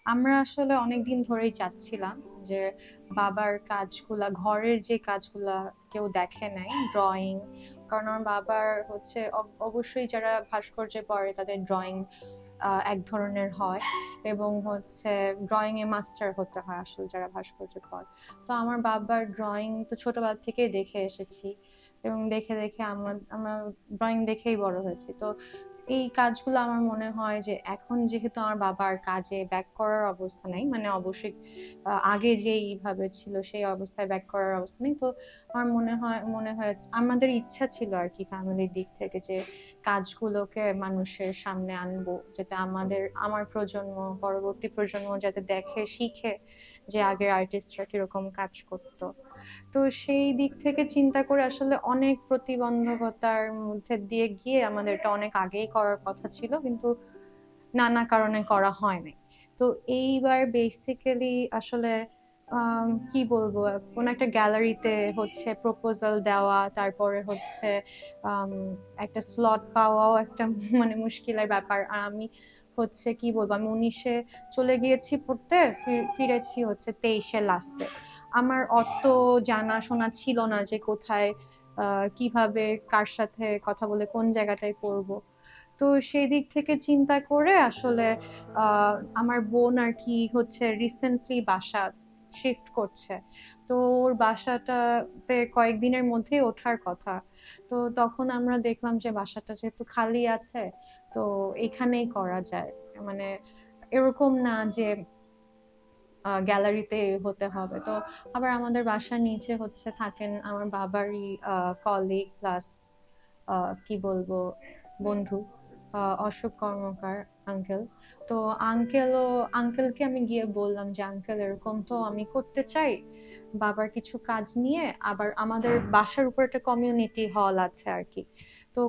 আমরা আসলে অনেকদিন ধরেই চাচ্ছিলাম যে বাবার কাজগুলা, ঘরের যে কাজগুলা কেউ দেখে নাই, ড্রয়িং। কারণ আমার বাবার হচ্ছে অবশ্যই যারা ভাস্কর্যে পড়ে তাদের ড্রয়িং এক ধরনের হয়, এবং হচ্ছে ড্রয়িং এ মাস্টার হতে হয় আসলে যারা ভাস্কর্য পড়ে। তো আমার বাবার ড্রয়িং তো ছোটবেলা থেকেই দেখে এসেছি, এবং দেখে দেখে আমার ড্রয়িং দেখেই বড় হয়েছি। তো এই কাজগুলো আমার মনে হয় যে এখন যেহেতু আমার বাবার কাজে ব্যাক করার অবস্থা নেই, মানে অবশ্যই আগে যেইভাবে ছিল সেই অবস্থায় ব্যাক করার অবস্থা নেই। তো আমার মনে হয় আমাদের ইচ্ছা ছিল আর কি ফ্যামিলির দিক থেকে যে কাজগুলোকে মানুষের সামনে আনবো, যাতে আমার প্রজন্ম, পরবর্তী প্রজন্ম যাতে দেখে শিখে যে আগের আর্টিস্টরা কিরকম কাজ করতো। তো সেই দিক থেকে চিন্তা করে আসলে অনেক প্রতিবন্ধকতার মধ্যে দিয়ে গিয়ে আমাদের এটা অনেক আগেই করার কথা ছিল, কিন্তু নানা কারণে করা হয়নি। তো এইবার বেসিক্যালি আসলে কি বলবো, কোন একটা গ্যালারিতে হচ্ছে প্রপোজাল দেওয়া, তারপরে হচ্ছে আম, একটা স্লট পাওয়াও একটা মানে মুশকিলের ব্যাপার। আর আমি হচ্ছে কি বলবো, আমি 19-এ চলে গিয়েছি পড়তে, ফিরেছি হচ্ছে 23-এ লাস্টে। আমার অত জানাশোনা ছিল না যে কোথায় কিভাবে কার সাথে কথা বলে কোন জায়গাটায় পড়বো। তো সেই দিক থেকে চিন্তা করে আসলে আমার বোন আর কি হচ্ছে রিসেন্টলি বাসা শিফট করছে। তো ওর বাসাটাতে কয়েকদিনের মধ্যেই ওঠার কথা। তো তখন আমরা দেখলাম যে বাসাটা যেহেতু খালি আছে, তো এখানেই করা যায়। মানে এরকম না যে গ্যালারিতে হতে হবে। তো আবার আমাদের বাসার নিচে হচ্ছে থাকেন আমার বাবারই কলিগ প্লাস কি বলবো বন্ধু, অশোক কর্মকার আঙ্কেল। তো আঙ্কেলকে আমি গিয়ে বললাম যে আঙ্কেল এরকম তো আমি করতে চাই বাবার কিছু কাজ নিয়ে। আবার আমাদের বাসার উপর একটা কমিউনিটি হল আছে আর কি। তো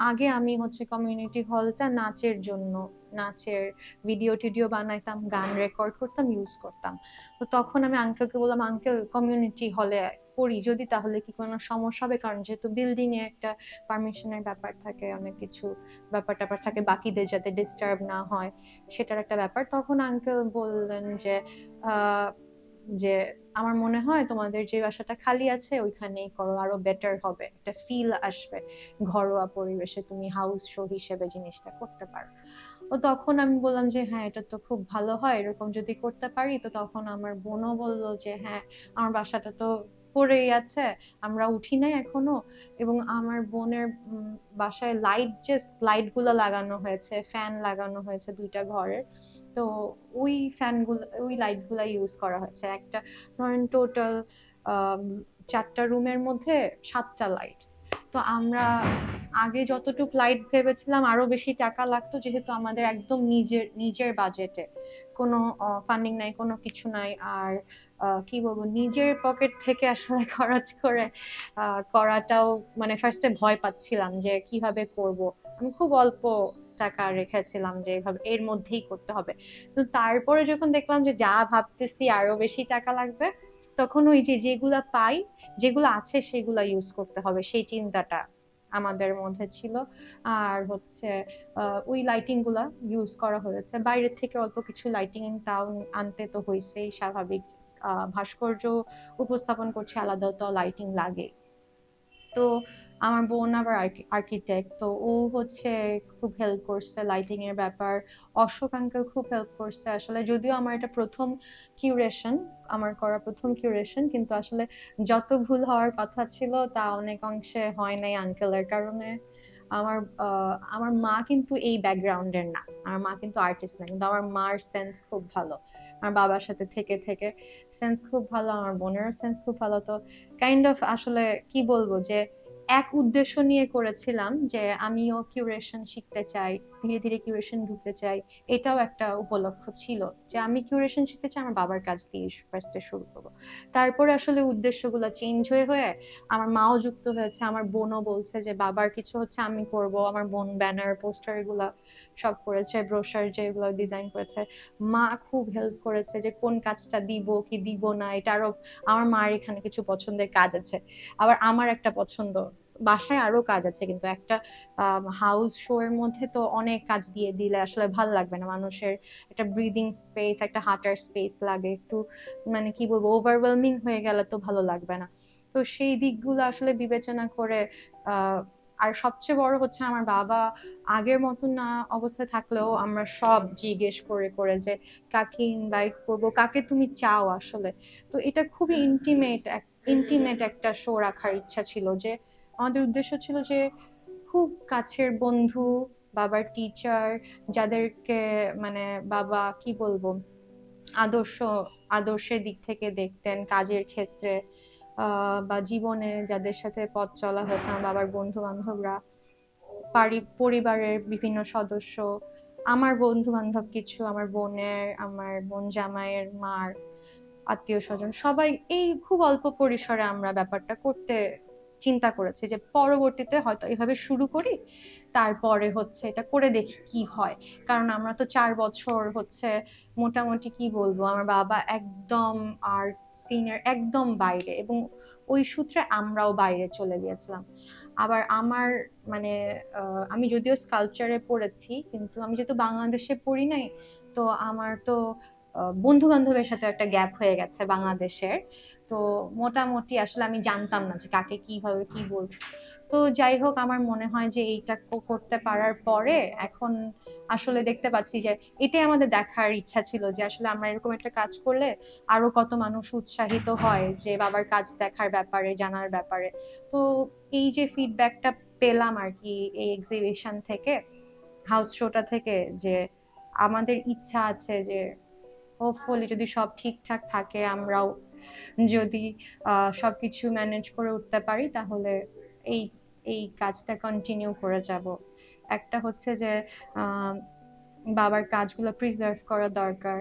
আগে আমি হচ্ছে কমিউনিটি হলটা নাচের জন্য, নাচের ভিডিও টিডিও বানাইতাম, গান রেকর্ড করতাম, ইউজ করতাম। তো তখন আমি আঙ্কেলকে বললাম, আঙ্কেল কমিউনিটি হলে করি যদি, তাহলে কি কোনো সমস্যা হবে? কারণ যেহেতু বিল্ডিং এ একটা পারমিশনের ব্যাপার থাকে, অনেক কিছু ব্যাপার ট্যাপার থাকে, বাকিদের যাতে ডিস্টার্ব না হয় সেটার একটা ব্যাপার। তখন আঙ্কেল বললেন যে আহ যে আমার মনে হয় তোমাদের যে বাসাটা খালি আছে ওইখানেই করো, আরো বেটার হবে, একটা ফিল আসবে, ঘরোয়া পরিবেশে তুমি হাউস শো হিসেবে জিনিসটা করতে পারো। ও তখন আমি বললাম যে হ্যাঁ এটা তো খুব ভালো হয়, এরকম যদি করতে পারি। তো তখন আমার বোনও বলল যে হ্যাঁ আমার বাসাটা তো পড়েই আছে, আমরা উঠি নাই এখনো। এবং আমার বোনের বাসায় লাইট গুলো লাগানো হয়েছে, ফ্যান লাগানো হয়েছে দুইটা ঘরের। তো ওই লাইট গুলা ইউজ করা হয়েছে। একটা ধরেন টোটাল 4টা রুমের মধ্যে 7টা লাইট। তো আমরা আগে যতটুক লাইট ভেবেছিলাম আরো বেশি টাকা লাগতো, যেহেতু আমাদের একদম নিজের নিজের বাজেটে, কোনো ফান্ডিং নাই, কোনো কিছু নাই। আর কি বলবো, নিজের পকেট থেকে আসলে খরচ করে করাটাও মানে ফার্স্টে ভয় পাচ্ছিলাম যে কিভাবে করব। আমি খুব অল্প টাকা রেখেছিলাম যে এভাবে এর মধ্যেই করতে হবে। তো তারপরে যখন দেখলাম যে যা ভাবতেছি আরো বেশি টাকা লাগবে, তখন ওই যে যেগুলা পাই, যেগুলো আছে সেগুলা ইউজ করতে হবে, সেই চিন্তাটা আমাদের মধ্যে ছিল। আর হচ্ছে ওই লাইটিং গুলা ইউজ করা হয়েছে, বাইরের থেকে অল্প কিছু লাইটিং তাও আনতে তো হয়েছেই, স্বাভাবিক। ভাস্কর্য উপস্থাপন করছে, আলাদা তো লাইটিং লাগে। তো আমার বোন আবার আর্কিটেক্ট, তো ও হচ্ছে খুব হেল্প করছে লাইটিং এর ব্যাপার। অশোক আঙ্কেল খুব হেল্প করছে আসলে, যদিও আমার এটা প্রথম কিউরেশন, আমার করা প্রথম কিউরেশন, কিন্তু আসলে যত ভুল হওয়ার কথা ছিল তা অনেক অংশে হয় নাই আঙ্কেলের কারণে। আমার মা কিন্তু এই ব্যাকগ্রাউন্ডের না, আমার মা কিন্তু আর্টিস্ট না, কিন্তু আমার মার সেন্স খুব ভালো। আমার বাবার সাথে থেকে থেকে সেন্স খুব ভালো, আমার বোনেরও সেন্স খুব ভালো। তো কাইন্ড অফ আসলে কি বলবো যে এক উদ্দেশ্য নিয়ে করেছিলাম যে আমিও কিউরেশন শিখতে চাই, ধীরে ধীরে কিউরেশন ঢুকতে চাই। এটাও একটা উপলক্ষ ছিল যে আমি কিউরেশন শিখতে চাই, আমার বাবার কাছ দিয়ে ফার্স্টে শুরু করবো। তারপরে আসলে উদ্দেশ্যগুলো চেঞ্জ হয়ে হয়ে আমার মাও যুক্ত হয়েছে, আমার বোনও বলছে যে বাবার কিছু হচ্ছে আমি করব। আমার বোন ব্যানার পোস্টার এগুলা সব করেছে, ব্রোশার যেগুলো ডিজাইন করেছে। মা খুব হেল্প করেছে যে কোন কাজটা দিব কি দিব না, এটা আরো আমার মার এখানে কিছু পছন্দের কাজ আছে, আবার আমার একটা পছন্দ বাসায় আরো কাজ আছে, কিন্তু একটা হাউস শো এর মধ্যে তো অনেক কাজ দিয়ে দিলে আসলে ভালো লাগবে না। মানুষের একটা ব্রিদিং স্পেস, একটা হাঁটার স্পেস লাগে, একটু মানে কি বলবো, ওভারওয়েলমিং হয়ে গেলে তো ভালো লাগবে না। তো সেই দিকগুলো আসলে বিবেচনা করে আর সবচেয়ে বড় হচ্ছে আমার বাবা আগের মতন না অবস্থায় থাকলেও আমরা সব জিজ্ঞেস করে করে যে কাকে ইনভাইট করব, কাকে তুমি চাও আসলে। তো এটা খুবই ইন্টিমেট একটা শো রাখার ইচ্ছা ছিল, যে আমাদের উদ্দেশ্য ছিল যে খুব কাছের বন্ধু, বাবার টিচার, যাদেরকে মানে বাবা কি বলবো আদর্শ আদর্শের দিক থেকে দেখতেন কাজের ক্ষেত্রে, বা জীবনে যাদের সাথে পথ চলা হয়েছে, আমার বাবার বন্ধু বান্ধবরা, পরিবারের বিভিন্ন সদস্য, আমার বন্ধু বান্ধব কিছু, আমার বোনের, আমার বোন জামাইয়ের মার আত্মীয় স্বজন, সবাই। এই খুব অল্প পরিসরে আমরা ব্যাপারটা করতে চিন্তা করেছি, যে পরবর্তীতে হয়তো এভাবে শুরু করি, তারপরে হচ্ছে এটা করে দেখি কি হয়। কারণ আমরা তো 4 বছর হচ্ছে মোটামুটি কি বলবো, আমার বাবা একদম আর্ট সিনের একদম বাইরে, এবং ওই সূত্রে আমরাও বাইরে চলে গিয়েছিলাম। আবার আমার মানে আমি যদিও স্কাল্পচারে পড়েছি, কিন্তু আমি যেহেতু বাংলাদেশে পড়ি নাই, তো আমার তো বন্ধু বান্ধবের সাথে একটা গ্যাপ হয়ে গেছে বাংলাদেশের। তো মোটামুটি আসলে আমি জানতাম না যে কাকে কিভাবে কি বলবো। তো যাই হোক, আমার মনে হয় যে এইটা করতে পারার পরে এখন আসলে দেখতে পাচ্ছি যে এটাই আমাদের দেখার ইচ্ছা ছিল, যে আসলে আমরা এরকম একটা কাজ করলে আরো কত মানুষ উৎসাহিত হয় যে বাবার কাজ দেখার ব্যাপারে, জানার ব্যাপারে। তো এই যে ফিডব্যাকটা পেলাম আর কি এই এক্সিবিশন থেকে, হাউস শোটা থেকে, যে আমাদের ইচ্ছা আছে যে হোপফুলি যদি সব ঠিকঠাক থাকে, আমরাও যদি সবকিছু ম্যানেজ করে উঠতে পারি, তাহলে এই এই কাজটা কন্টিনিউ করে যাব। একটা হচ্ছে যে বাবার কাজগুলো প্রিজার্ভ করা দরকার,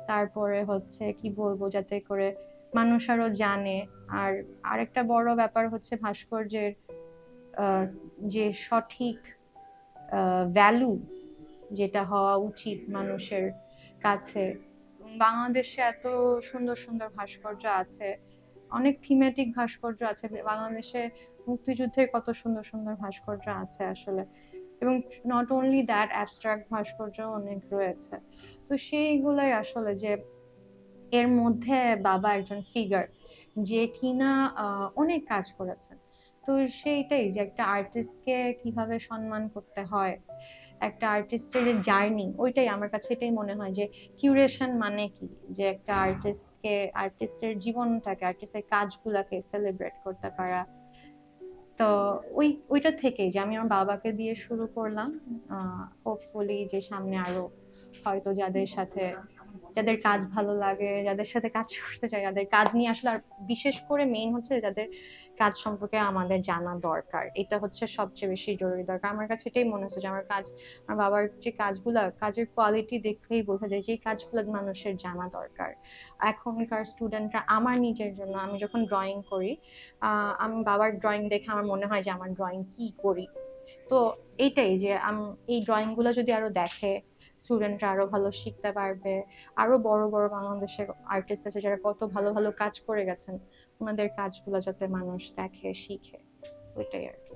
তারপরে হচ্ছে কি বলবো যাতে করে মানুষ আরো জানে। আর আরেকটা বড় ব্যাপার হচ্ছে ভাস্কর্যের যে সঠিক ভ্যালু যেটা হওয়া উচিত মানুষের কাছে। বাংলাদেশে এত সুন্দর সুন্দর ভাস্কর্য আছে, অনেক থিমেটিক ভাস্কর্য আছে বাংলাদেশে, মুক্তিযুদ্ধের কত সুন্দর সুন্দর ভাস্কর্য আছে আসলে। এবং নট অনলি দ্যাট, অ্যাবস্ট্রাক্ট ভাস্কর্য অনেক রয়েছে। তো সেইগুলাই আসলে যে এর মধ্যে বাবা একজন ফিগার যে কিনা অনেক কাজ করেছেন। তো সেইটাই যে একটা আর্টিস্টকে কিভাবে সম্মান করতে হয়, একটা আর্টিস্টের যে জার্নি, ওইটাই আমার কাছে এটাই মনে হয় যে কিউরেশন মানে কি, যে একটা আর্টিস্টের জীবনটাকে, আর্টিস্টের কাজগুলাকে সেলিব্রেট করতে পারা। তো ওইটা থেকেই যে আমি আমার বাবাকে দিয়ে শুরু করলাম। হোপফুলি যে সামনে আরো হয়তো যাদের কাজ ভালো লাগে, যাদের সাথে কাজ করতে চাই, যাদের কাজ নিয়ে আসলে, আর বিশেষ করে মেইন হচ্ছে যাদের কাজ সম্পর্কে আমাদের জানা দরকার, এটা হচ্ছে সবচেয়ে বেশি জরুরি দরকার। আমার কাছে এটাই মনে হচ্ছে যে আমার বাবার যে কাজের কোয়ালিটি দেখলেই বোঝা যায় যে এই কাজগুলো মানুষের জানা দরকার। এখনকার স্টুডেন্টরা, আমার নিজের জন্য আমি যখন ড্রয়িং করি, আমি বাবার ড্রয়িং দেখে আমার মনে হয় যে আমার ড্রয়িং কি করি। তো এইটাই যে এই ড্রয়িং গুলো যদি আরো দেখে, স্টুডেন্টরা আরো ভালো শিখতে পারবে। আরো বড় বড় বাংলাদেশের আর্টিস্ট আছে যারা কত ভালো ভালো কাজ করে গেছেন, ওনাদের কাজগুলো যাতে মানুষ দেখে, শিখে, ওইটাই আর কি।